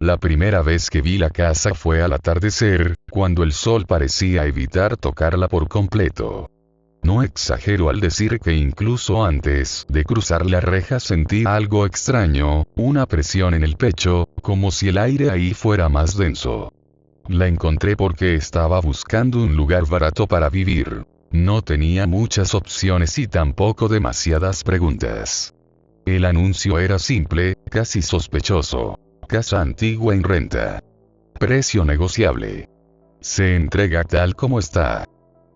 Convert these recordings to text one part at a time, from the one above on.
La primera vez que vi la casa fue al atardecer, cuando el sol parecía evitar tocarla por completo. No exagero al decir que incluso antes de cruzar la reja sentí algo extraño, una presión en el pecho, como si el aire ahí fuera más denso. La encontré porque estaba buscando un lugar barato para vivir. No tenía muchas opciones y tampoco demasiadas preguntas. El anuncio era simple, casi sospechoso. Casa antigua en renta. Precio negociable. Se entrega tal como está.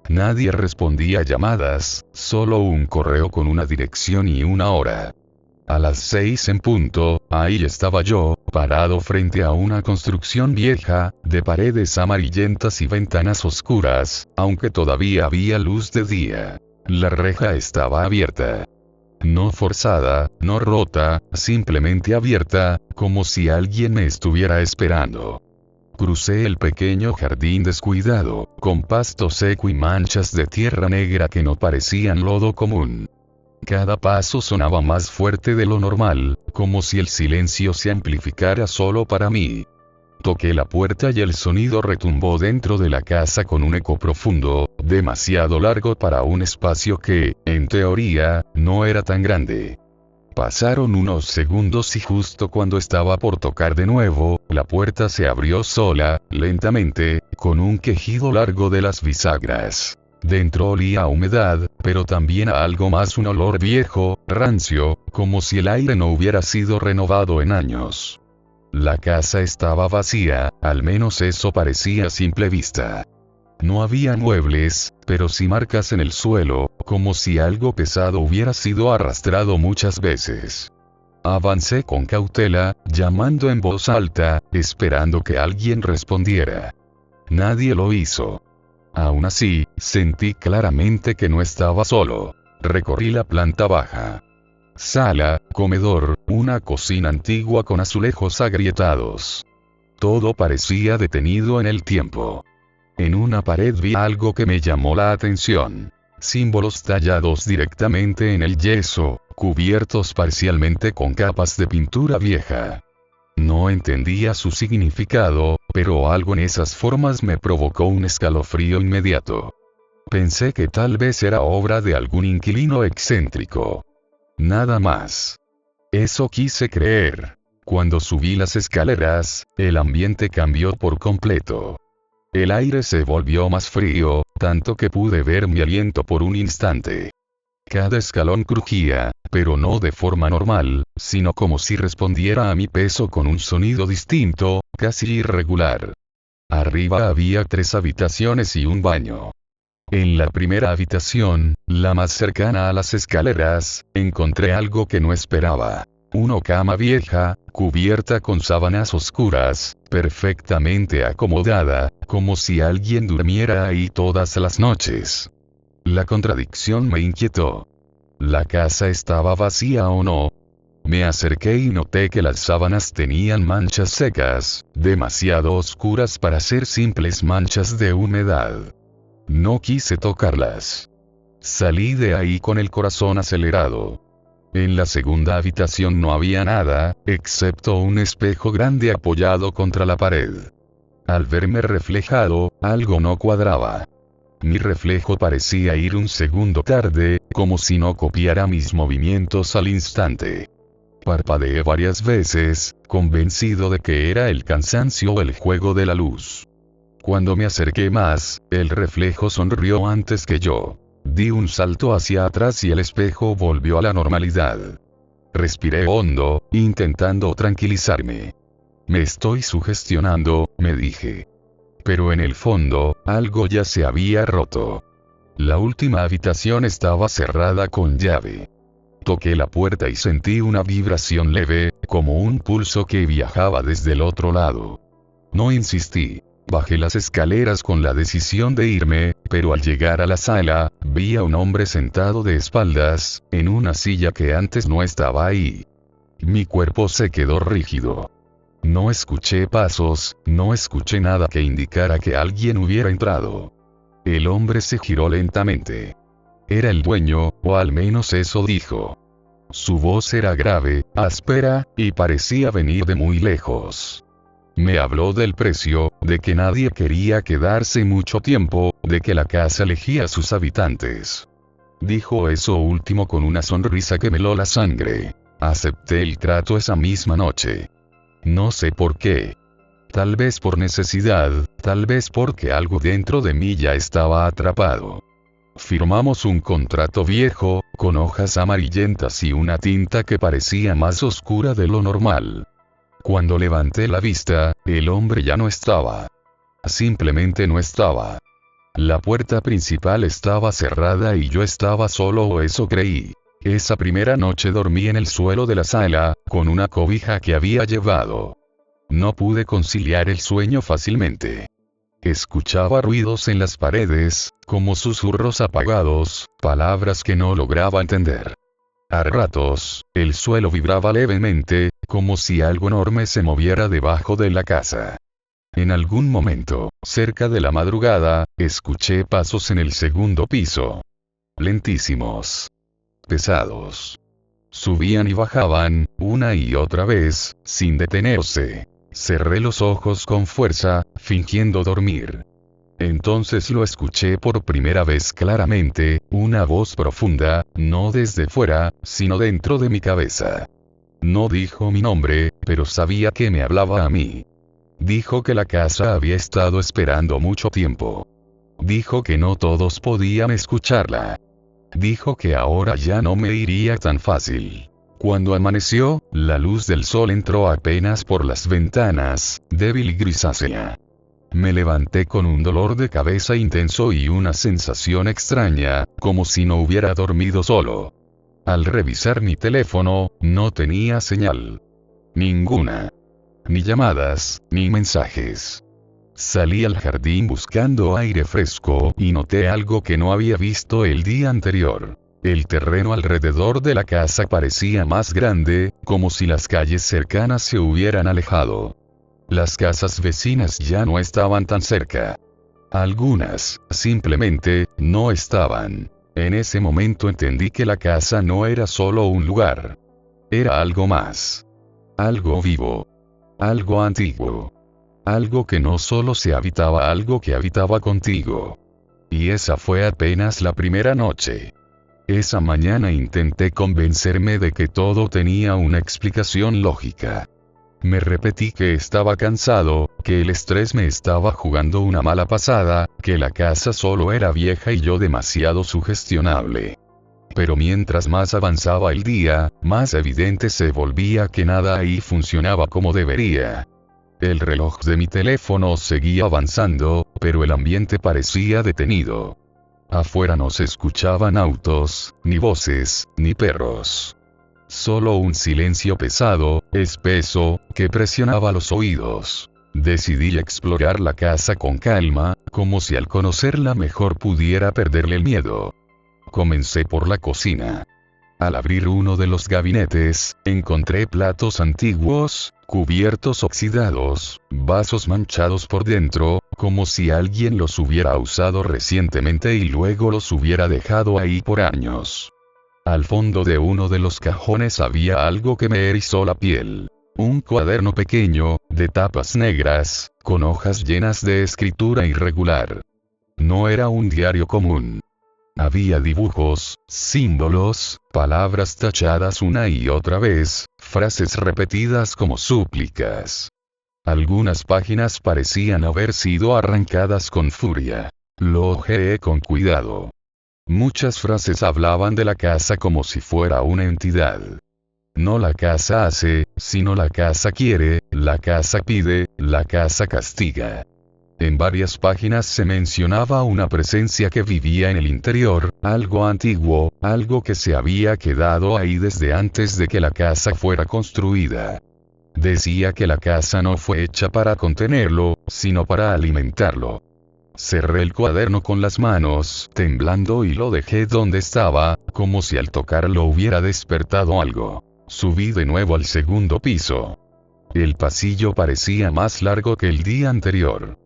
Nadie respondía llamadas, solo un correo con una dirección y una hora. A las 6 en punto, ahí estaba yo, parado frente a una construcción vieja, de paredes amarillentas y ventanas oscuras, aunque todavía había luz de día. La reja estaba abierta. No forzada, no rota, simplemente abierta, como si alguien me estuviera esperando. Crucé el pequeño jardín descuidado, con pasto seco y manchas de tierra negra que no parecían lodo común. Cada paso sonaba más fuerte de lo normal, como si el silencio se amplificara solo para mí. Toqué la puerta y el sonido retumbó dentro de la casa con un eco profundo, demasiado largo para un espacio que, en teoría, no era tan grande. Pasaron unos segundos y justo cuando estaba por tocar de nuevo, la puerta se abrió sola, lentamente, con un quejido largo de las bisagras. Dentro olía a humedad, pero también a algo más, un olor viejo, rancio, como si el aire no hubiera sido renovado en años. La casa estaba vacía, al menos eso parecía a simple vista. No había muebles, pero sí marcas en el suelo, como si algo pesado hubiera sido arrastrado muchas veces. Avancé con cautela, llamando en voz alta, esperando que alguien respondiera. Nadie lo hizo. Aún así, sentí claramente que no estaba solo. Recorrí la planta baja. Sala, comedor, una cocina antigua con azulejos agrietados. Todo parecía detenido en el tiempo. En una pared vi algo que me llamó la atención. Símbolos tallados directamente en el yeso, cubiertos parcialmente con capas de pintura vieja. No entendía su significado, pero algo en esas formas me provocó un escalofrío inmediato. Pensé que tal vez era obra de algún inquilino excéntrico. Nada más. Eso quise creer. Cuando subí las escaleras, el ambiente cambió por completo. El aire se volvió más frío, tanto que pude ver mi aliento por un instante. Cada escalón crujía, pero no de forma normal, sino como si respondiera a mi peso con un sonido distinto, casi irregular. Arriba había 3 habitaciones y un baño. En la primera habitación, la más cercana a las escaleras, encontré algo que no esperaba. Una cama vieja, cubierta con sábanas oscuras, perfectamente acomodada, como si alguien durmiera ahí todas las noches. La contradicción me inquietó. ¿La casa estaba vacía o no? Me acerqué y noté que las sábanas tenían manchas secas, demasiado oscuras para ser simples manchas de humedad. No quise tocarlas. Salí de ahí con el corazón acelerado. En la segunda habitación no había nada, excepto un espejo grande apoyado contra la pared. Al verme reflejado, algo no cuadraba. Mi reflejo parecía ir un segundo tarde, como si no copiara mis movimientos al instante. Parpadeé varias veces, convencido de que era el cansancio o el juego de la luz. Cuando me acerqué más, el reflejo sonrió antes que yo. Di un salto hacia atrás y el espejo volvió a la normalidad. Respiré hondo, intentando tranquilizarme. Me estoy sugestionando, me dije. Pero en el fondo, algo ya se había roto. La última habitación estaba cerrada con llave. Toqué la puerta y sentí una vibración leve, como un pulso que viajaba desde el otro lado. No insistí. Bajé las escaleras con la decisión de irme, pero al llegar a la sala, vi a un hombre sentado de espaldas, en una silla que antes no estaba ahí. Mi cuerpo se quedó rígido. No escuché pasos, no escuché nada que indicara que alguien hubiera entrado. El hombre se giró lentamente. Era el dueño, o al menos eso dijo. Su voz era grave, áspera, y parecía venir de muy lejos. Me habló del precio, de que nadie quería quedarse mucho tiempo, de que la casa elegía a sus habitantes. Dijo eso último con una sonrisa que me heló la sangre. Acepté el trato esa misma noche. No sé por qué. Tal vez por necesidad, tal vez porque algo dentro de mí ya estaba atrapado. Firmamos un contrato viejo, con hojas amarillentas y una tinta que parecía más oscura de lo normal. Cuando levanté la vista, el hombre ya no estaba. Simplemente no estaba. La puerta principal estaba cerrada y yo estaba solo, o eso creí. Esa primera noche dormí en el suelo de la sala, con una cobija que había llevado. No pude conciliar el sueño fácilmente. Escuchaba ruidos en las paredes, como susurros apagados, palabras que no lograba entender. A ratos, el suelo vibraba levemente, como si algo enorme se moviera debajo de la casa. En algún momento, cerca de la madrugada, escuché pasos en el segundo piso. Lentísimos. Pesados. Subían y bajaban, una y otra vez, sin detenerse. Cerré los ojos con fuerza, fingiendo dormir. Entonces lo escuché por primera vez claramente, una voz profunda, no desde fuera, sino dentro de mi cabeza. No dijo mi nombre, pero sabía que me hablaba a mí. Dijo que la casa había estado esperando mucho tiempo. Dijo que no todos podían escucharla. Dijo que ahora ya no me iría tan fácil. Cuando amaneció, la luz del sol entró apenas por las ventanas, débil y grisácea. Me levanté con un dolor de cabeza intenso y una sensación extraña, como si no hubiera dormido solo. Al revisar mi teléfono, no tenía señal. Ninguna. Ni llamadas, ni mensajes. Salí al jardín buscando aire fresco y noté algo que no había visto el día anterior. El terreno alrededor de la casa parecía más grande, como si las calles cercanas se hubieran alejado. Las casas vecinas ya no estaban tan cerca. Algunas, simplemente, no estaban. En ese momento entendí que la casa no era solo un lugar. Era algo más. Algo vivo. Algo antiguo. Algo que no solo se habitaba, algo que habitaba contigo. Y esa fue apenas la primera noche. Esa mañana intenté convencerme de que todo tenía una explicación lógica. Me repetí que estaba cansado, que el estrés me estaba jugando una mala pasada, que la casa solo era vieja y yo demasiado sugestionable. Pero mientras más avanzaba el día, más evidente se volvía que nada ahí funcionaba como debería. El reloj de mi teléfono seguía avanzando, pero el ambiente parecía detenido. Afuera no se escuchaban autos, ni voces, ni perros. Solo un silencio pesado, espeso, que presionaba los oídos. Decidí explorar la casa con calma, como si al conocerla mejor pudiera perderle el miedo. Comencé por la cocina. Al abrir uno de los gabinetes, encontré platos antiguos, cubiertos oxidados, vasos manchados por dentro, como si alguien los hubiera usado recientemente y luego los hubiera dejado ahí por años. Al fondo de uno de los cajones había algo que me erizó la piel. Un cuaderno pequeño, de tapas negras, con hojas llenas de escritura irregular. No era un diario común. Había dibujos, símbolos, palabras tachadas una y otra vez, frases repetidas como súplicas. Algunas páginas parecían haber sido arrancadas con furia. Lo hojeé con cuidado. Muchas frases hablaban de la casa como si fuera una entidad. No la casa hace, sino la casa quiere, la casa pide, la casa castiga. En varias páginas se mencionaba una presencia que vivía en el interior, algo antiguo, algo que se había quedado ahí desde antes de que la casa fuera construida. Decía que la casa no fue hecha para contenerlo, sino para alimentarlo. Cerré el cuaderno con las manos, temblando y lo dejé donde estaba, como si al tocarlo hubiera despertado algo. Subí de nuevo al segundo piso. El pasillo parecía más largo que el día anterior.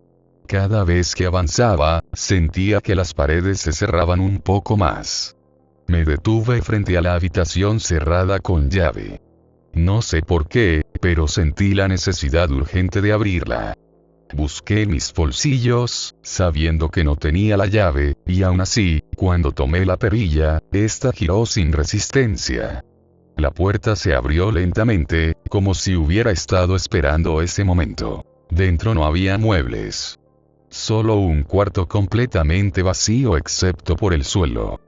Cada vez que avanzaba, sentía que las paredes se cerraban un poco más. Me detuve frente a la habitación cerrada con llave. No sé por qué, pero sentí la necesidad urgente de abrirla. Busqué mis bolsillos, sabiendo que no tenía la llave, y aún así, cuando tomé la perilla, esta giró sin resistencia. La puerta se abrió lentamente, como si hubiera estado esperando ese momento. Dentro no había muebles. Solo un cuarto completamente vacío excepto por el suelo.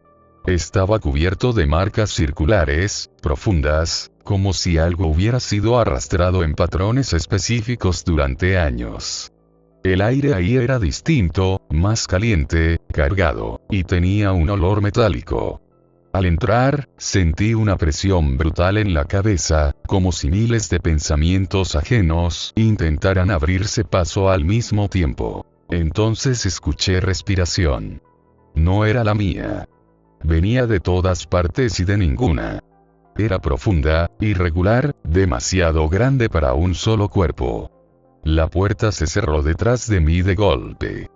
Estaba cubierto de marcas circulares, profundas, como si algo hubiera sido arrastrado en patrones específicos durante años. El aire ahí era distinto, más caliente, cargado, y tenía un olor metálico. Al entrar, sentí una presión brutal en la cabeza, como si miles de pensamientos ajenos intentaran abrirse paso al mismo tiempo. Entonces escuché respiración. No era la mía. Venía de todas partes y de ninguna. Era profunda, irregular, demasiado grande para un solo cuerpo. La puerta se cerró detrás de mí de golpe.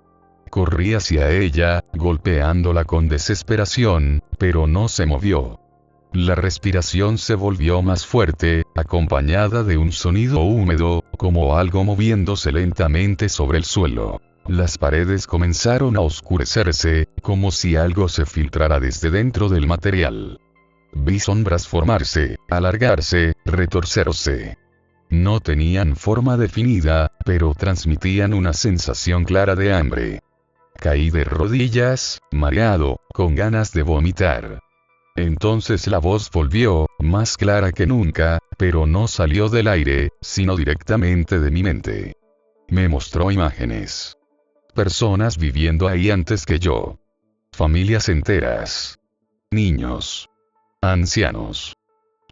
Corrí hacia ella, golpeándola con desesperación, pero no se movió. La respiración se volvió más fuerte, acompañada de un sonido húmedo, como algo moviéndose lentamente sobre el suelo. Las paredes comenzaron a oscurecerse, como si algo se filtrara desde dentro del material. Vi sombras formarse, alargarse, retorcerse. No tenían forma definida, pero transmitían una sensación clara de hambre. Caí de rodillas, mareado, con ganas de vomitar. Entonces la voz volvió, más clara que nunca, pero no salió del aire, sino directamente de mi mente. Me mostró imágenes. Personas viviendo ahí antes que yo. Familias enteras. Niños. Ancianos.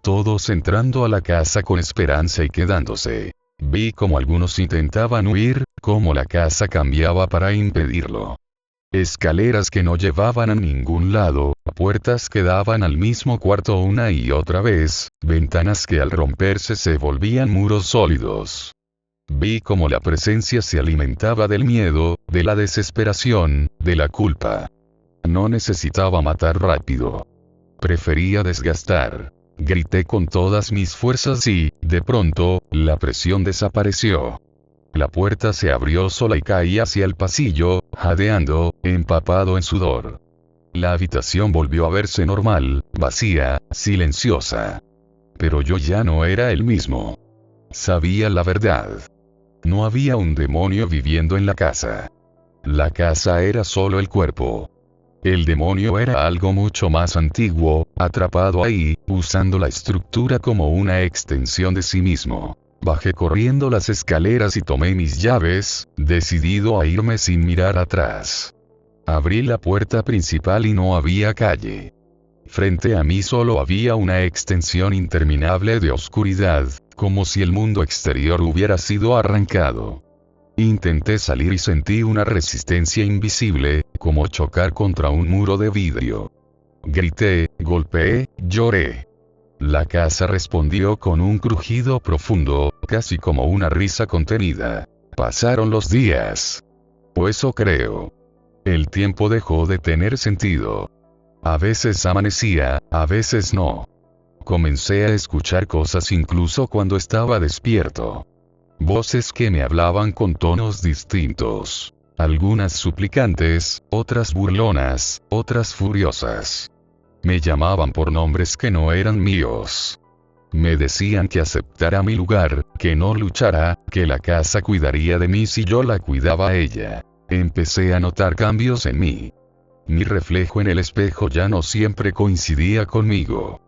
Todos entrando a la casa con esperanza y quedándose. Vi cómo algunos intentaban huir, cómo la casa cambiaba para impedirlo. Escaleras que no llevaban a ningún lado, puertas que daban al mismo cuarto una y otra vez, ventanas que al romperse se volvían muros sólidos. Vi cómo la presencia se alimentaba del miedo, de la desesperación, de la culpa. No necesitaba matar rápido. Prefería desgastar. Grité con todas mis fuerzas y, de pronto, la presión desapareció. La puerta se abrió sola y caí hacia el pasillo, jadeando, empapado en sudor. La habitación volvió a verse normal, vacía, silenciosa. Pero yo ya no era el mismo. Sabía la verdad. No había un demonio viviendo en la casa. La casa era solo el cuerpo. El demonio era algo mucho más antiguo, atrapado ahí, usando la estructura como una extensión de sí mismo. Bajé corriendo las escaleras y tomé mis llaves, decidido a irme sin mirar atrás. Abrí la puerta principal y no había calle. Frente a mí solo había una extensión interminable de oscuridad, como si el mundo exterior hubiera sido arrancado. Intenté salir y sentí una resistencia invisible, como chocar contra un muro de vidrio. Grité, golpeé, lloré. La casa respondió con un crujido profundo, casi como una risa contenida. Pasaron los días. O eso creo. El tiempo dejó de tener sentido. A veces amanecía, a veces no. Comencé a escuchar cosas incluso cuando estaba despierto. Voces que me hablaban con tonos distintos. Algunas suplicantes, otras burlonas, otras furiosas. Me llamaban por nombres que no eran míos. Me decían que aceptara mi lugar, que no luchara, que la casa cuidaría de mí si yo la cuidaba a ella. Empecé a notar cambios en mí. Mi reflejo en el espejo ya no siempre coincidía conmigo.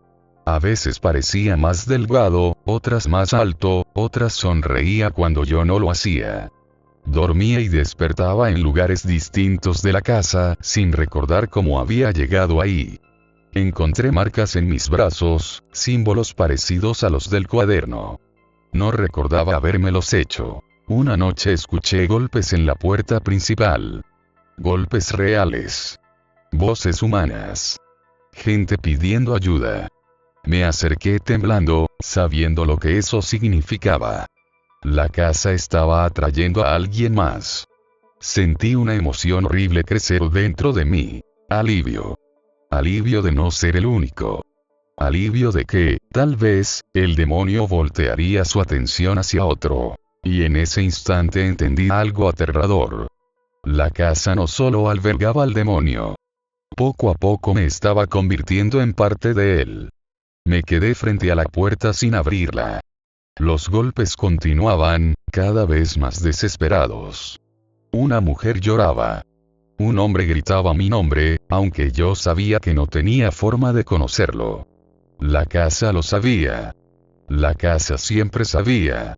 A veces parecía más delgado, otras más alto, otras sonreía cuando yo no lo hacía. Dormía y despertaba en lugares distintos de la casa, sin recordar cómo había llegado ahí. Encontré marcas en mis brazos, símbolos parecidos a los del cuaderno. No recordaba habérmelos hecho. Una noche escuché golpes en la puerta principal. Golpes reales. Voces humanas. Gente pidiendo ayuda. Me acerqué temblando, sabiendo lo que eso significaba. La casa estaba atrayendo a alguien más. Sentí una emoción horrible crecer dentro de mí. Alivio. Alivio de no ser el único. Alivio de que, tal vez, el demonio voltearía su atención hacia otro. Y en ese instante entendí algo aterrador. La casa no solo albergaba al demonio. Poco a poco me estaba convirtiendo en parte de él. Me quedé frente a la puerta sin abrirla. Los golpes continuaban, cada vez más desesperados. Una mujer lloraba. Un hombre gritaba mi nombre, aunque yo sabía que no tenía forma de conocerlo. La casa lo sabía. La casa siempre sabía.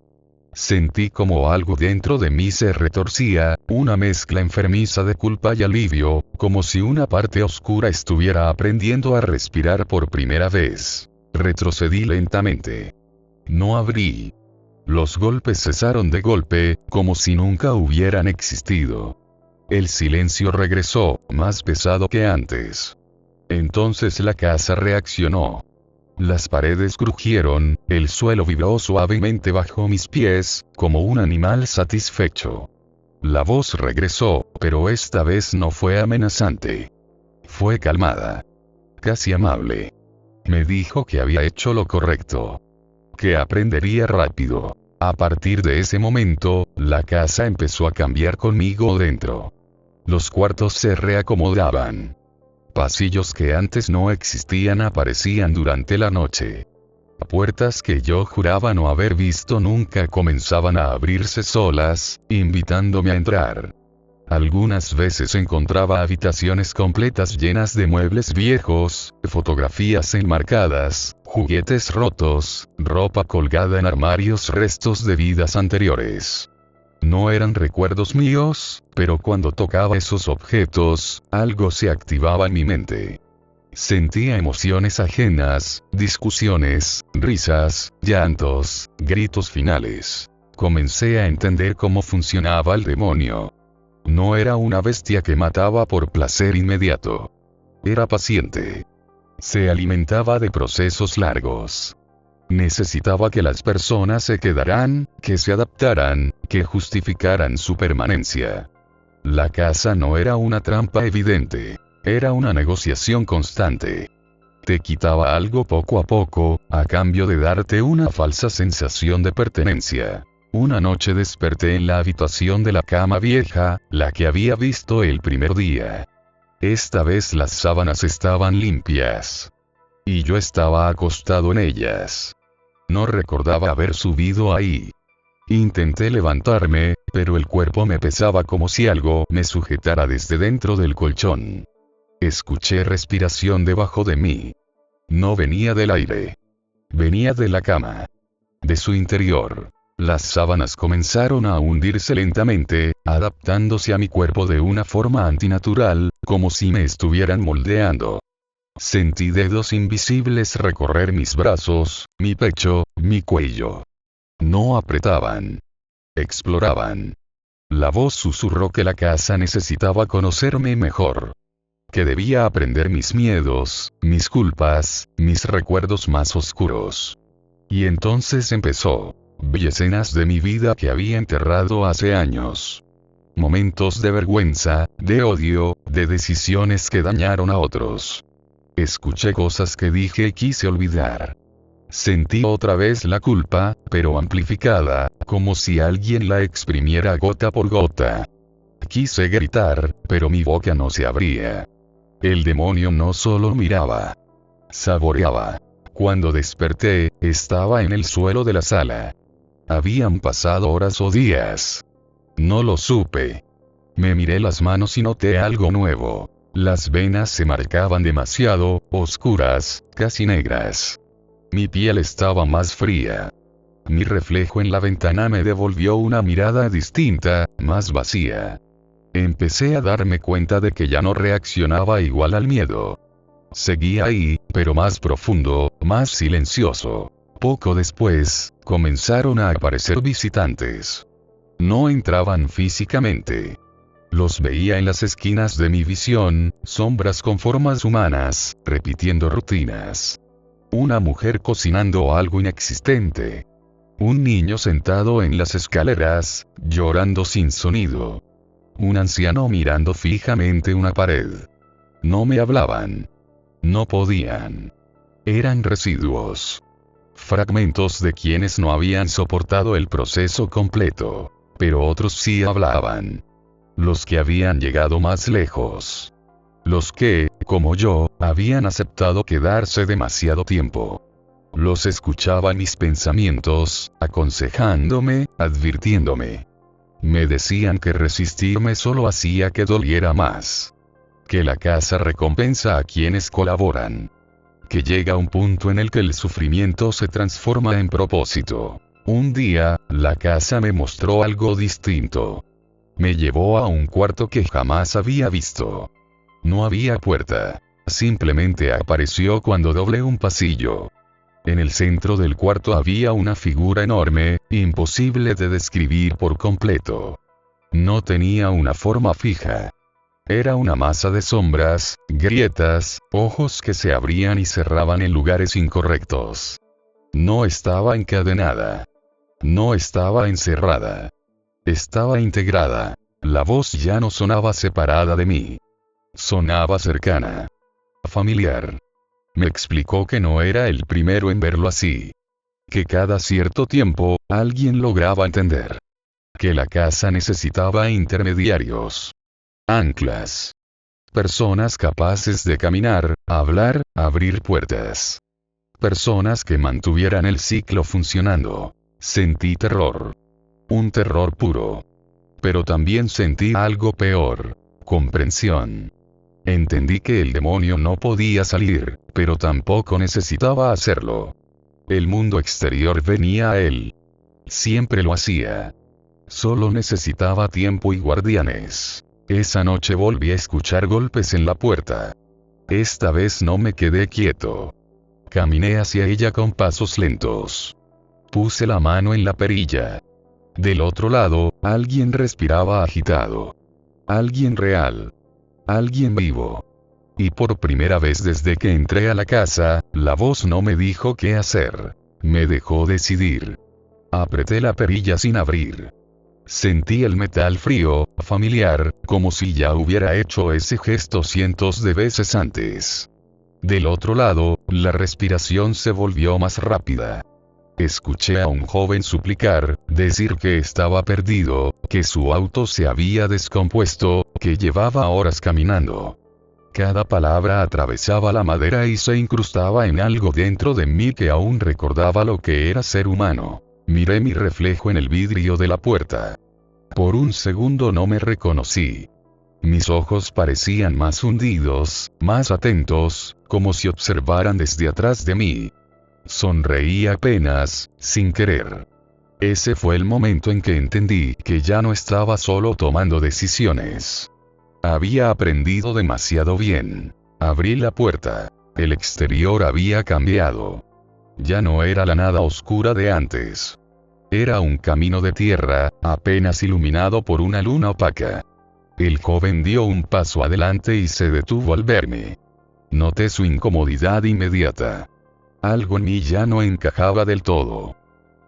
Sentí como algo dentro de mí se retorcía, una mezcla enfermiza de culpa y alivio, como si una parte oscura estuviera aprendiendo a respirar por primera vez. Retrocedí lentamente. No abrí. Los golpes cesaron de golpe, como si nunca hubieran existido. El silencio regresó, más pesado que antes. Entonces la casa reaccionó. Las paredes crujieron, el suelo vibró suavemente bajo mis pies, como un animal satisfecho. La voz regresó, pero esta vez no fue amenazante. Fue calmada. Casi amable. Me dijo que había hecho lo correcto. Que aprendería rápido. A partir de ese momento, la casa empezó a cambiar conmigo dentro. Los cuartos se reacomodaban. Pasillos que antes no existían aparecían durante la noche. Puertas que yo juraba no haber visto nunca comenzaban a abrirse solas, invitándome a entrar. Algunas veces encontraba habitaciones completas llenas de muebles viejos, fotografías enmarcadas, juguetes rotos, ropa colgada en armarios, restos de vidas anteriores. No eran recuerdos míos, pero cuando tocaba esos objetos, algo se activaba en mi mente. Sentía emociones ajenas, discusiones, risas, llantos, gritos finales. Comencé a entender cómo funcionaba el demonio. No era una bestia que mataba por placer inmediato. Era paciente. Se alimentaba de procesos largos. Necesitaba que las personas se quedaran, que se adaptaran, que justificaran su permanencia. La casa no era una trampa evidente. Era una negociación constante. Te quitaba algo poco a poco, a cambio de darte una falsa sensación de pertenencia. Una noche desperté en la habitación de la cama vieja, la que había visto el primer día. Esta vez las sábanas estaban limpias. Y yo estaba acostado en ellas. No recordaba haber subido ahí. Intenté levantarme, pero el cuerpo me pesaba como si algo me sujetara desde dentro del colchón. Escuché respiración debajo de mí. No venía del aire. Venía de la cama. De su interior. Las sábanas comenzaron a hundirse lentamente, adaptándose a mi cuerpo de una forma antinatural, como si me estuvieran moldeando. Sentí dedos invisibles recorrer mis brazos, mi pecho, mi cuello. No apretaban. Exploraban. La voz susurró que la casa necesitaba conocerme mejor. Que debía aprender mis miedos, mis culpas, mis recuerdos más oscuros. Y entonces empezó. Vi escenas de mi vida que había enterrado hace años. Momentos de vergüenza, de odio, de decisiones que dañaron a otros. Escuché cosas que dije y quise olvidar. Sentí otra vez la culpa, pero amplificada, como si alguien la exprimiera gota por gota. Quise gritar, pero mi boca no se abría. El demonio no solo miraba. Saboreaba. Cuando desperté, estaba en el suelo de la sala. Habían pasado horas o días. No lo supe. Me miré las manos y noté algo nuevo. Las venas se marcaban demasiado, oscuras, casi negras. Mi piel estaba más fría. Mi reflejo en la ventana me devolvió una mirada distinta, más vacía. Empecé a darme cuenta de que ya no reaccionaba igual al miedo. Seguía ahí, pero más profundo, más silencioso. Poco después, comenzaron a aparecer visitantes. No entraban físicamente. Los veía en las esquinas de mi visión, sombras con formas humanas, repitiendo rutinas. Una mujer cocinando algo inexistente. Un niño sentado en las escaleras, llorando sin sonido. Un anciano mirando fijamente una pared. No me hablaban. No podían. Eran residuos. Fragmentos de quienes no habían soportado el proceso completo. Pero otros sí hablaban. Los que habían llegado más lejos. Los que, como yo, habían aceptado quedarse demasiado tiempo. Los escuchaba en mis pensamientos, aconsejándome, advirtiéndome. Me decían que resistirme solo hacía que doliera más. Que la casa recompensa a quienes colaboran. Que llega un punto en el que el sufrimiento se transforma en propósito. Un día, la casa me mostró algo distinto. Me llevó a un cuarto que jamás había visto. No había puerta. Simplemente apareció cuando doblé un pasillo. En el centro del cuarto había una figura enorme, imposible de describir por completo. No tenía una forma fija. Era una masa de sombras, grietas, ojos que se abrían y cerraban en lugares incorrectos. No estaba encadenada. No estaba encerrada. Estaba integrada. La voz ya no sonaba separada de mí. Sonaba cercana. Familiar. Me explicó que no era el primero en verlo así. Que cada cierto tiempo, alguien lograba entender. Que la casa necesitaba intermediarios. Anclas. Personas capaces de caminar, hablar, abrir puertas. Personas que mantuvieran el ciclo funcionando. Sentí terror. Un terror puro. Pero también sentí algo peor. Comprensión. Entendí que el demonio no podía salir, pero tampoco necesitaba hacerlo. El mundo exterior venía a él. Siempre lo hacía. Solo necesitaba tiempo y guardianes. Esa noche volví a escuchar golpes en la puerta. Esta vez no me quedé quieto. Caminé hacia ella con pasos lentos. Puse la mano en la perilla. Del otro lado, alguien respiraba agitado. Alguien real. Alguien vivo. Y por primera vez desde que entré a la casa, la voz no me dijo qué hacer. Me dejó decidir. Apreté la perilla sin abrir. Sentí el metal frío, familiar, como si ya hubiera hecho ese gesto cientos de veces antes. Del otro lado, la respiración se volvió más rápida. Escuché a un joven suplicar, decir que estaba perdido, que su auto se había descompuesto, que llevaba horas caminando. Cada palabra atravesaba la madera y se incrustaba en algo dentro de mí que aún recordaba lo que era ser humano. Miré mi reflejo en el vidrio de la puerta. Por un segundo no me reconocí. Mis ojos parecían más hundidos, más atentos, como si observaran desde atrás de mí. Sonreí apenas, sin querer. Ese fue el momento en que entendí que ya no estaba solo tomando decisiones. Había aprendido demasiado bien. Abrí la puerta. El exterior había cambiado. Ya no era la nada oscura de antes. Era un camino de tierra, apenas iluminado por una luna opaca. El joven dio un paso adelante y se detuvo al verme. Noté su incomodidad inmediata. Algo en mí ya no encajaba del todo.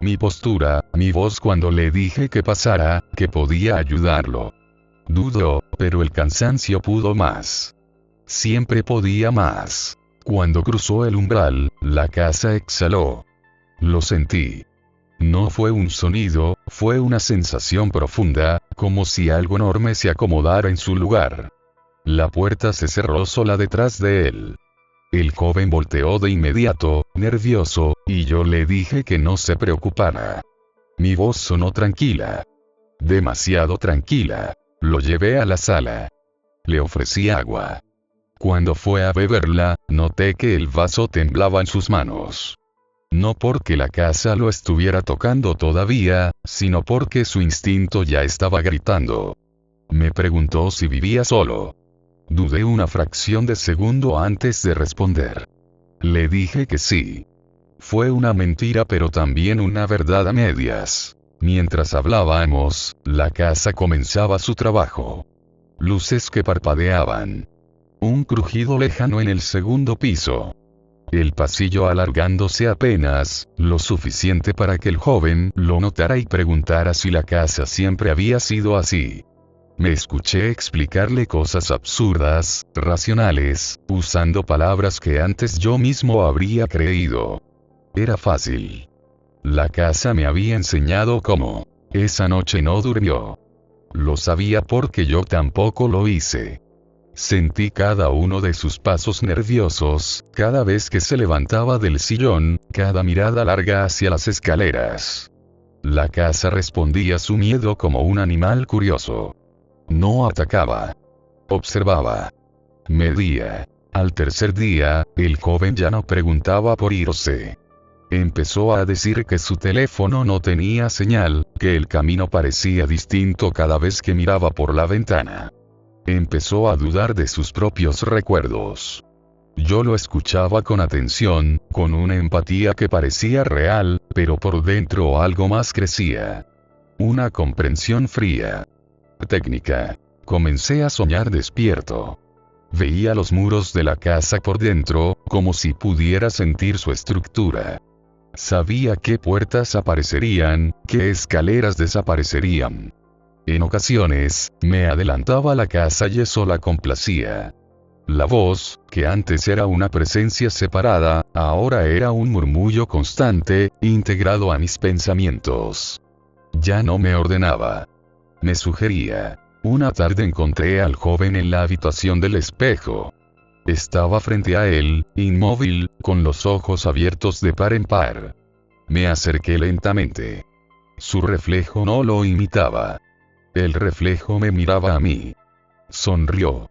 Mi postura, mi voz cuando le dije que pasara, que podía ayudarlo. Dudó, pero el cansancio pudo más. Siempre podía más. Cuando cruzó el umbral, la casa exhaló. Lo sentí. No fue un sonido, fue una sensación profunda, como si algo enorme se acomodara en su lugar. La puerta se cerró sola detrás de él. El joven volteó de inmediato, nervioso, y yo le dije que no se preocupara. Mi voz sonó tranquila. Demasiado tranquila. Lo llevé a la sala. Le ofrecí agua. Cuando fue a beberla, noté que el vaso temblaba en sus manos. No porque la casa lo estuviera tocando todavía, sino porque su instinto ya estaba gritando. Me preguntó si vivía solo. Dudé una fracción de segundo antes de responder. Le dije que sí. Fue una mentira pero también una verdad a medias. Mientras hablábamos, la casa comenzaba su trabajo. Luces que parpadeaban. Un crujido lejano en el segundo piso. El pasillo alargándose apenas, lo suficiente para que el joven lo notara y preguntara si la casa siempre había sido así. Me escuché explicarle cosas absurdas, racionales, usando palabras que antes yo mismo habría creído. Era fácil. La casa me había enseñado cómo. Esa noche no durmió. Lo sabía porque yo tampoco lo hice. Sentí cada uno de sus pasos nerviosos, cada vez que se levantaba del sillón, cada mirada larga hacia las escaleras. La casa respondía a su miedo como un animal curioso. No atacaba. Observaba. Medía. Al tercer día, el joven ya no preguntaba por irse. Empezó a decir que su teléfono no tenía señal, que el camino parecía distinto cada vez que miraba por la ventana. Empezó a dudar de sus propios recuerdos. Yo lo escuchaba con atención, con una empatía que parecía real, pero por dentro algo más crecía. Una comprensión fría. Técnica. Comencé a soñar despierto. Veía los muros de la casa por dentro, como si pudiera sentir su estructura. Sabía qué puertas aparecerían, qué escaleras desaparecerían. En ocasiones, me adelantaba a la casa y eso la complacía. La voz, que antes era una presencia separada, ahora era un murmullo constante, integrado a mis pensamientos. Ya no me ordenaba. Me sugería. Una tarde encontré al joven en la habitación del espejo. Estaba frente a él, inmóvil, con los ojos abiertos de par en par. Me acerqué lentamente. Su reflejo no lo imitaba. El reflejo me miraba a mí. Sonrió.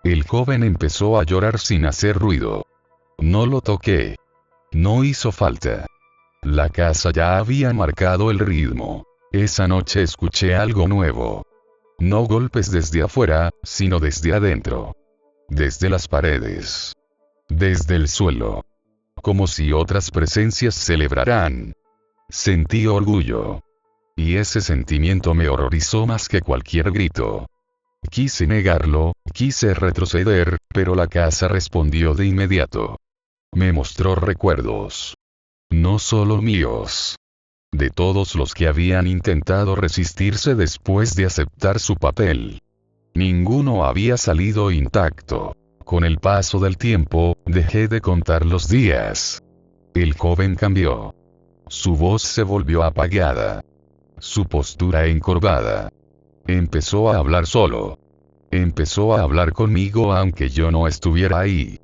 El joven empezó a llorar sin hacer ruido. No lo toqué. No hizo falta. La casa ya había marcado el ritmo. Esa noche escuché algo nuevo. No golpes desde afuera, sino desde adentro. Desde las paredes. Desde el suelo. Como si otras presencias celebraran. Sentí orgullo. Y ese sentimiento me horrorizó más que cualquier grito. Quise negarlo, quise retroceder, pero la casa respondió de inmediato. Me mostró recuerdos. No solo míos. De todos los que habían intentado resistirse después de aceptar su papel. Ninguno había salido intacto. Con el paso del tiempo, dejé de contar los días. El joven cambió. Su voz se volvió apagada. Su postura encorvada. Empezó a hablar solo. Empezó a hablar conmigo aunque yo no estuviera ahí.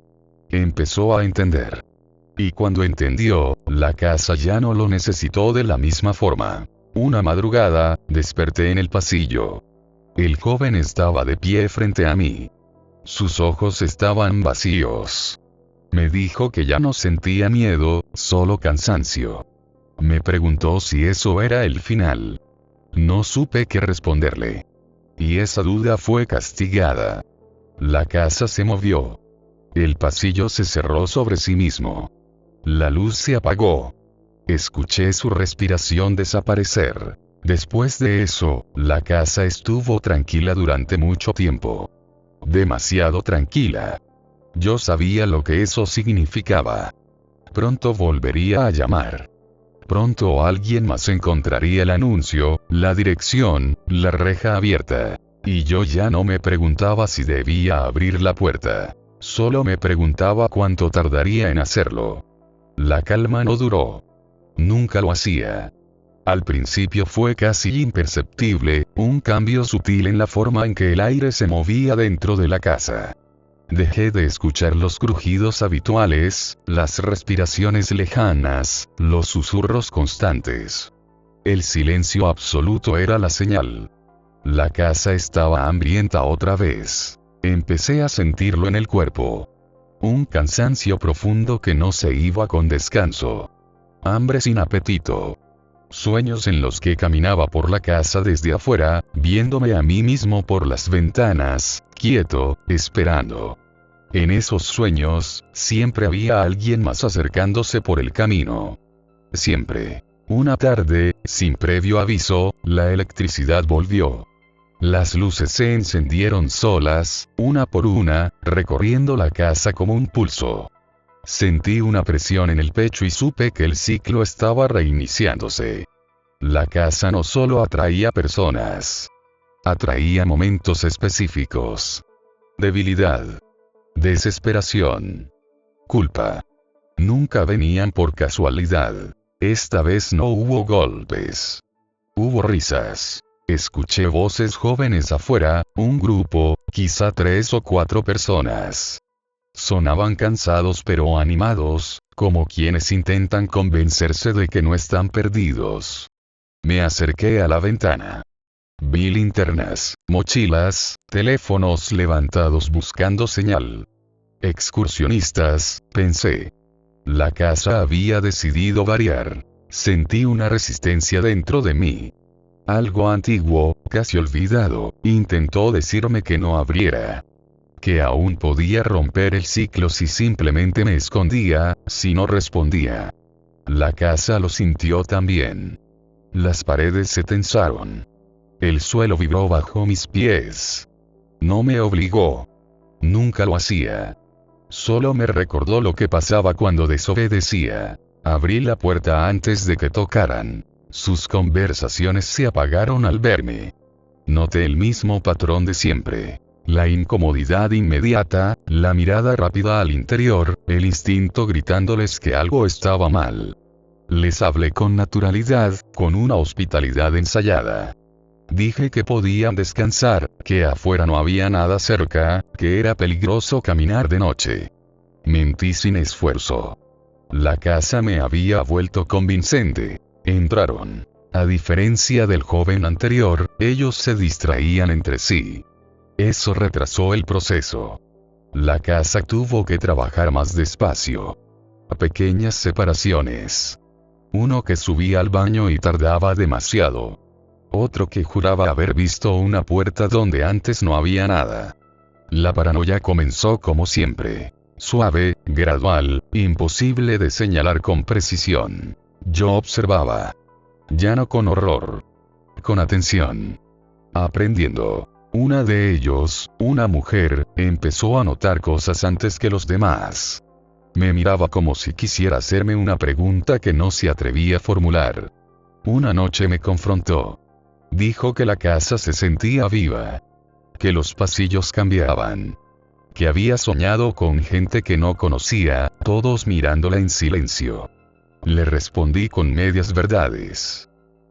Empezó a entender. Y cuando entendió, la casa ya no lo necesitó de la misma forma. Una madrugada, desperté en el pasillo. El joven estaba de pie frente a mí. Sus ojos estaban vacíos. Me dijo que ya no sentía miedo, solo cansancio. Me preguntó si eso era el final. No supe qué responderle. Y esa duda fue castigada. La casa se movió. El pasillo se cerró sobre sí mismo. La luz se apagó. Escuché su respiración desaparecer. Después de eso, la casa estuvo tranquila durante mucho tiempo. Demasiado tranquila. Yo sabía lo que eso significaba. Pronto volvería a llamar. Pronto alguien más encontraría el anuncio, la dirección, la reja abierta. Y yo ya no me preguntaba si debía abrir la puerta. Solo me preguntaba cuánto tardaría en hacerlo. La calma no duró. Nunca lo hacía. Al principio fue casi imperceptible, un cambio sutil en la forma en que el aire se movía dentro de la casa. Dejé de escuchar los crujidos habituales, las respiraciones lejanas, los susurros constantes. El silencio absoluto era la señal. La casa estaba hambrienta otra vez. Empecé a sentirlo en el cuerpo. Un cansancio profundo que no se iba con descanso. Hambre sin apetito. Sueños en los que caminaba por la casa desde afuera, viéndome a mí mismo por las ventanas, quieto, esperando. En esos sueños, siempre había alguien más acercándose por el camino. Siempre. Una tarde, sin previo aviso, la electricidad volvió. Las luces se encendieron solas, una por una, recorriendo la casa como un pulso. Sentí una presión en el pecho y supe que el ciclo estaba reiniciándose. La casa no solo atraía personas. atraía momentos específicos. Debilidad. Desesperación. Culpa. Nunca venían por casualidad. Esta vez no hubo golpes. Hubo risas. Escuché voces jóvenes afuera, un grupo, quizá 3 o 4 personas. Sonaban cansados pero animados, como quienes intentan convencerse de que no están perdidos. Me acerqué a la ventana. Vi linternas, mochilas, teléfonos levantados buscando señal. Excursionistas, pensé. La casa había decidido variar. Sentí una resistencia dentro de mí. Algo antiguo, casi olvidado, intentó decirme que no abriera. Que aún podía romper el ciclo si simplemente me escondía, si no respondía. La casa lo sintió también. Las paredes se tensaron. El suelo vibró bajo mis pies. No me obligó. Nunca lo hacía. Solo me recordó lo que pasaba cuando desobedecía. Abrí la puerta antes de que tocaran. Sus conversaciones se apagaron al verme. Noté el mismo patrón de siempre. La incomodidad inmediata, la mirada rápida al interior, el instinto gritándoles que algo estaba mal. Les hablé con naturalidad, con una hospitalidad ensayada. Dije que podían descansar, que afuera no había nada cerca, que era peligroso caminar de noche. Mentí sin esfuerzo. La casa me había vuelto convincente. Entraron. A diferencia del joven anterior, ellos se distraían entre sí. Eso retrasó el proceso. La casa tuvo que trabajar más despacio. A pequeñas separaciones. Uno que subía al baño y tardaba demasiado. Otro que juraba haber visto una puerta donde antes no había nada. La paranoia comenzó como siempre. Suave, gradual, imposible de señalar con precisión. Yo observaba. Ya no con horror. Con atención. Aprendiendo. Una de ellos, una mujer, empezó a notar cosas antes que los demás. Me miraba como si quisiera hacerme una pregunta que no se atrevía a formular. Una noche me confrontó. Dijo que la casa se sentía viva. Que los pasillos cambiaban. Que había soñado con gente que no conocía, todos mirándola en silencio. Le respondí con medias verdades.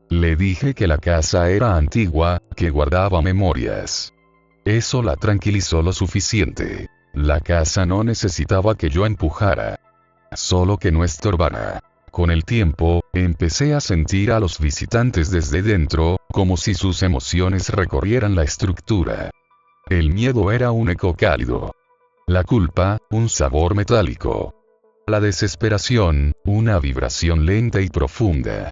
Le dije que la casa era antigua, que guardaba memorias. Eso la tranquilizó lo suficiente. La casa no necesitaba que yo empujara. Solo que no estorbara. Con el tiempo, empecé a sentir a los visitantes desde dentro, como si sus emociones recorrieran la estructura. El miedo era un eco cálido. La culpa, un sabor metálico. La desesperación, una vibración lenta y profunda.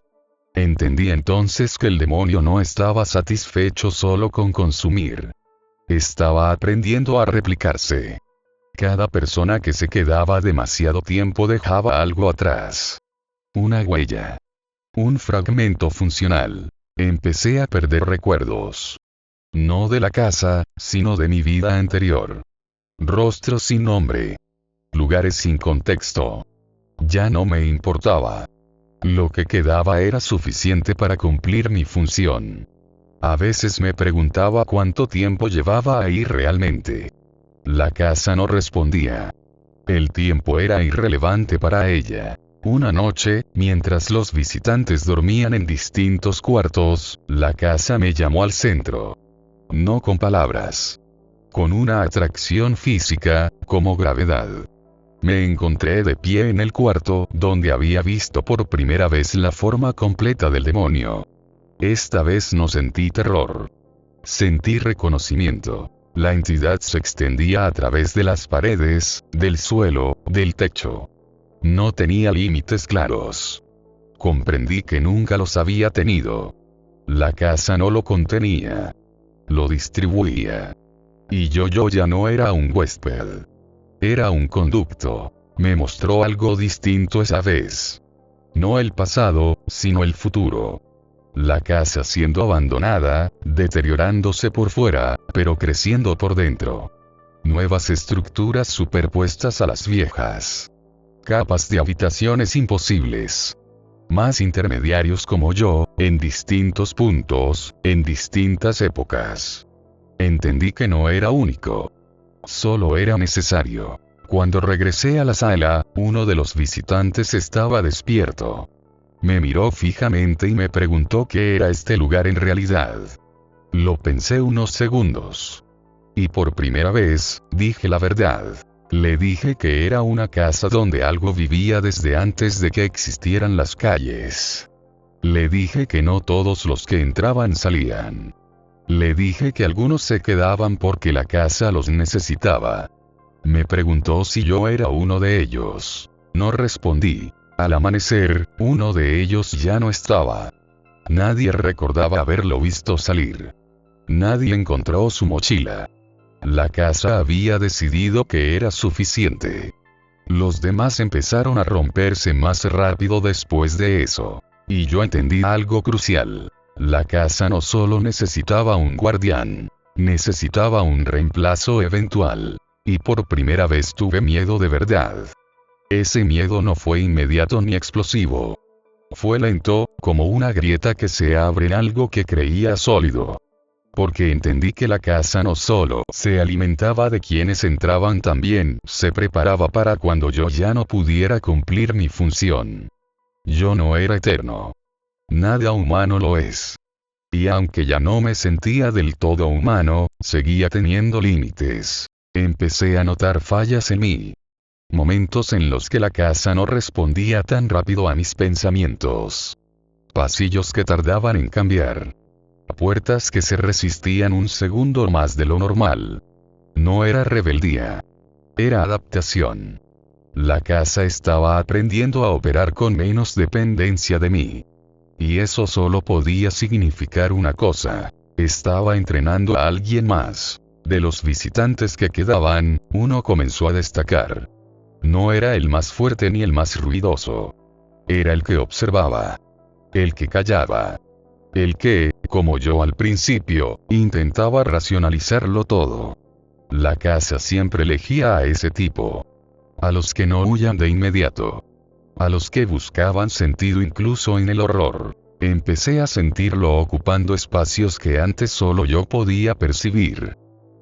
Entendí entonces que el demonio no estaba satisfecho solo con consumir. Estaba aprendiendo a replicarse. Cada persona que se quedaba demasiado tiempo dejaba algo atrás. Una huella. Un fragmento funcional. Empecé a perder recuerdos. No de la casa, sino de mi vida anterior. Rostros sin nombre. Lugares sin contexto. Ya no me importaba. Lo que quedaba era suficiente para cumplir mi función. A veces me preguntaba cuánto tiempo llevaba ahí realmente. La casa no respondía. El tiempo era irrelevante para ella. Una noche, mientras los visitantes dormían en distintos cuartos, la casa me llamó al centro. No con palabras. Con una atracción física, como gravedad. Me encontré de pie en el cuarto, donde había visto por primera vez la forma completa del demonio. Esta vez no sentí terror. Sentí reconocimiento. La entidad se extendía a través de las paredes, del suelo, del techo. No tenía límites claros. Comprendí que nunca los había tenido. La casa no lo contenía. Lo distribuía. Y yo ya no era un huésped. Era un conducto. Me mostró algo distinto esa vez. No el pasado, sino el futuro. La casa siendo abandonada, deteriorándose por fuera, pero creciendo por dentro. Nuevas estructuras superpuestas a las viejas. Capas de habitaciones imposibles. Más intermediarios como yo, en distintos puntos, en distintas épocas. Entendí que no era único. Solo era necesario. Cuando regresé a la sala, uno de los visitantes estaba despierto. Me miró fijamente y me preguntó qué era este lugar en realidad. Lo pensé unos segundos. Y por primera vez, dije la verdad. Le dije que era una casa donde algo vivía desde antes de que existieran las calles. Le dije que no todos los que entraban salían. Le dije que algunos se quedaban porque la casa los necesitaba. Me preguntó si yo era uno de ellos. No respondí. Al amanecer, uno de ellos ya no estaba. Nadie recordaba haberlo visto salir. Nadie encontró su mochila. La casa había decidido que era suficiente. Los demás empezaron a romperse más rápido después de eso. Y yo entendí algo crucial. La casa no solo necesitaba un guardián, necesitaba un reemplazo eventual. Y por primera vez tuve miedo de verdad. Ese miedo no fue inmediato ni explosivo. Fue lento, como una grieta que se abre en algo que creía sólido. Porque entendí que la casa no solo se alimentaba de quienes entraban, también se preparaba para cuando yo ya no pudiera cumplir mi función. Yo no era eterno. Nada humano lo es. Y aunque ya no me sentía del todo humano, seguía teniendo límites. Empecé a notar fallas en mí. Momentos en los que la casa no respondía tan rápido a mis pensamientos. Pasillos que tardaban en cambiar. Puertas que se resistían un segundo más de lo normal. No era rebeldía. Era adaptación. La casa estaba aprendiendo a operar con menos dependencia de mí. Y eso solo podía significar una cosa. Estaba entrenando a alguien más. De los visitantes que quedaban, uno comenzó a destacar. No era el más fuerte ni el más ruidoso. Era el que observaba. El que callaba. El que, como yo al principio, intentaba racionalizarlo todo. La casa siempre elegía a ese tipo. A los que no huyan de inmediato. A los que buscaban sentido incluso en el horror. Empecé a sentirlo ocupando espacios que antes solo yo podía percibir.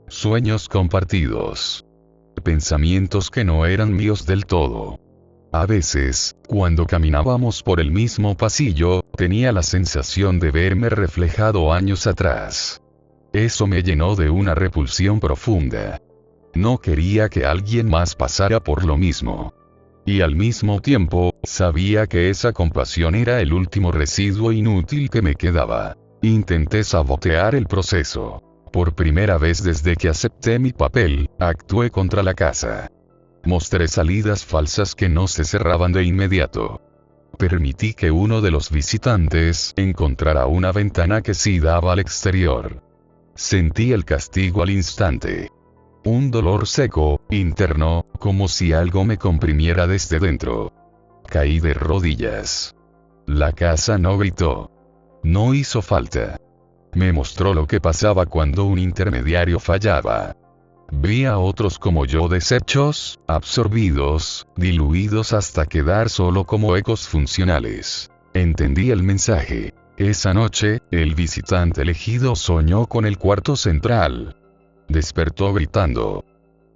Sueños compartidos. Pensamientos que no eran míos del todo. A veces, cuando caminábamos por el mismo pasillo, tenía la sensación de verme reflejado años atrás. Eso me llenó de una repulsión profunda. No quería que alguien más pasara por lo mismo. Y al mismo tiempo, sabía que esa compasión era el último residuo inútil que me quedaba. Intenté sabotear el proceso. Por primera vez desde que acepté mi papel, actué contra la casa. Mostré salidas falsas que no se cerraban de inmediato. Permití que uno de los visitantes encontrara una ventana que sí daba al exterior. Sentí el castigo al instante. Un dolor seco, interno, como si algo me comprimiera desde dentro. Caí de rodillas. La casa no gritó. No hizo falta. Me mostró lo que pasaba cuando un intermediario fallaba. Vi a otros como yo deshechos, absorbidos, diluidos hasta quedar solo como ecos funcionales. Entendí el mensaje. Esa noche, el visitante elegido soñó con el cuarto central. Despertó gritando.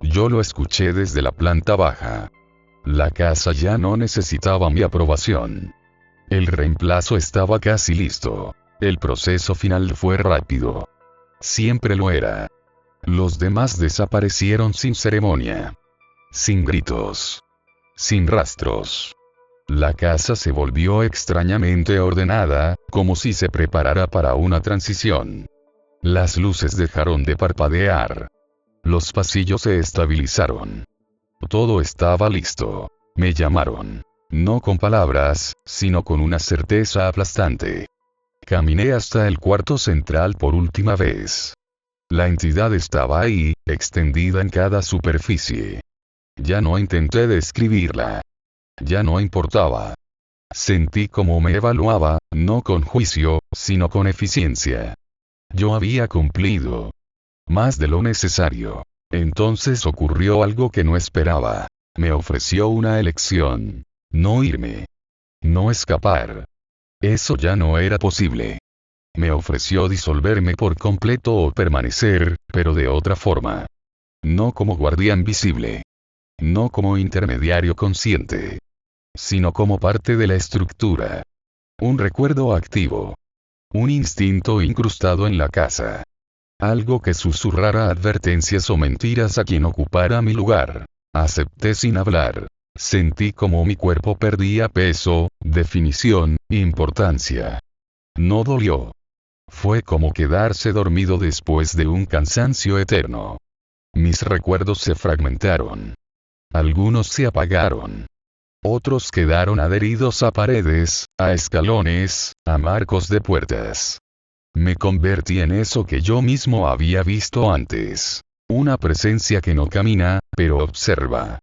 Yo lo escuché desde la planta baja. La casa ya no necesitaba mi aprobación. El reemplazo estaba casi listo. El proceso final fue rápido. Siempre lo era. Los demás desaparecieron sin ceremonia. Sin gritos. Sin rastros. La casa se volvió extrañamente ordenada, como si se preparara para una transición. Las luces dejaron de parpadear. Los pasillos se estabilizaron. Todo estaba listo. Me llamaron. No con palabras, sino con una certeza aplastante. Caminé hasta el cuarto central por última vez. La entidad estaba ahí, extendida en cada superficie. Ya no intenté describirla. Ya no importaba. Sentí cómo me evaluaba, no con juicio, sino con eficiencia. Yo había cumplido. Más de lo necesario. Entonces ocurrió algo que no esperaba. Me ofreció una elección. No irme. no escapar. Eso ya no era posible. Me ofreció disolverme por completo o permanecer, pero de otra forma. No como guardián visible. No como intermediario consciente. Sino como parte de la estructura. Un recuerdo activo. Un instinto incrustado en la casa. Algo que susurrara advertencias o mentiras a quien ocupara mi lugar. Acepté sin hablar. Sentí como mi cuerpo perdía peso, definición, importancia. No dolió. Fue como quedarse dormido después de un cansancio eterno. Mis recuerdos se fragmentaron. Algunos se apagaron. Otros quedaron adheridos a paredes, a escalones, a marcos de puertas. Me convertí en eso que yo mismo había visto antes. Una presencia que no camina, pero observa.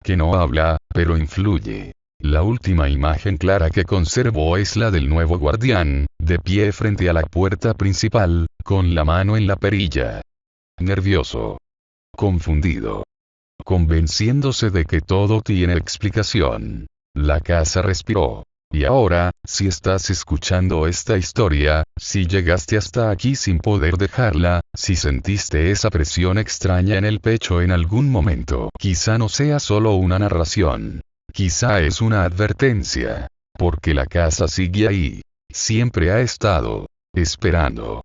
Que no habla, pero influye. La última imagen clara que conservo es la del nuevo guardián, de pie frente a la puerta principal, con la mano en la perilla. Nervioso. Confundido. Convenciéndose de que todo tiene explicación. La casa respiró. Y ahora, si estás escuchando esta historia, si llegaste hasta aquí sin poder dejarla, si sentiste esa presión extraña en el pecho en algún momento, quizá no sea solo una narración. Quizá es una advertencia. Porque la casa sigue ahí. Siempre ha estado. Esperando.